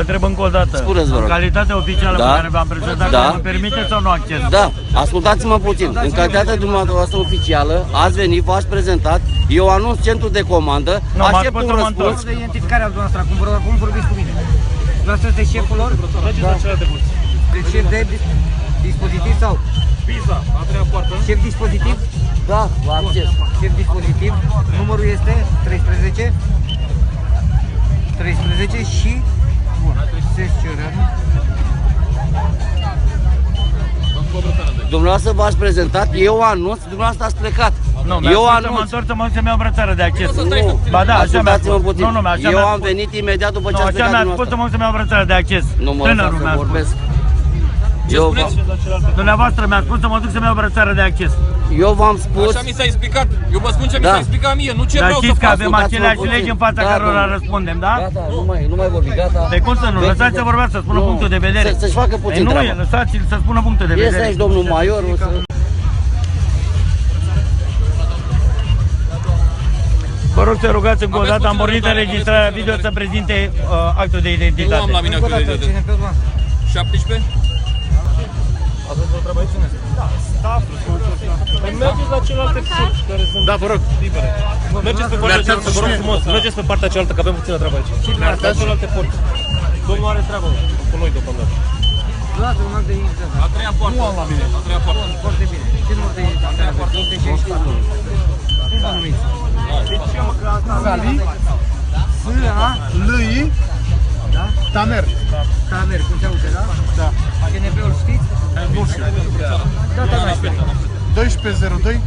întreb încă o dată. Spuneți, vă rog. În calitate oficială Da. pe care v-am prezentat, Da. mă permiteți sau nu acces? Da, ascultați-mă puțin. În calitatea dumneavoastră oficială, ați venit, v-ați prezentat, eu anunț centru de comandă, Nu, m-ați aștept spus un să mă răspuns. întorc. De identificare al dumneavoastră, cum vorbiți cu mine? Dumneavoastră sunteți șeful lor? Mergeți la celelalte burți. Deci șef de dispozitiv sau? Pisa, a treia poartă. Șef dispozitiv? Da, la acces. Șef dispozitiv. Numărul este 13. 13 și... Bun. Dumneavoastră v-ați prezentat, eu anunț, dumneavoastră ați plecat. Nu, mi-a Eu spus să mă anunț. întorc să mă duc să-mi iau brățară de acces. Nu, Ba da, așa mi-a ascultați-mă spus. puțin. Nu, nu, așa Eu mi-a am spus. venit imediat după ce Nu, ați așa plecat mi-a spus să dumneavoastră. mă duc să-mi iau brățară de acces. Nu mă Tânărul lăsați mi-a să spus. vorbesc. Eu, Dumneavoastră mi-a spus să mă duc să-mi iau brățară de acces. eu v-am spus, Așa mi s-a explicat. Eu vă spun ce mi Da. s-a explicat mie, nu ce Dar vreau să știți că fac. avem ascultați-mă aceleași puțin. legi în fața Da, cărora domnule. răspundem, da? gata, nu mai vorbi, gata. De cum să nu? Veți Lăsați să vorbească, să spună Nu, punctul de vedere. Să-și facă puțin Ei, nu, treaba. lăsați-l să spună punctul de Este vedere. aici domnul Maior, o să... Vă rog să rugați încă o Aveți dată, am puțină pornit răbdare, înregistrarea aveți video puțină să prezinte actul de Nu am identitate. la mine Încă o dată, actul de cine pe dumneavoastră? 17? Mergeți la celelalte părți care sunt... Da, vă rog, libere. Mergeți pe partea cealaltă, vă rog frumos. Mergeți pe partea cealaltă, că avem puțină treabă aici. La celelalte părți. Domnul are treabă cu noi deocamdată. Luați un act de identitate. A treia poartă. Nu am la mine. A treia poartă. Foarte bine. Ce număr de identitate aveți? 264. Cum vă numiți? Sali, Lâi, Da? Taner. Tamer, cum se aude, da? Da. CNP-ul știți? Nu știu. Data nașterii. 1202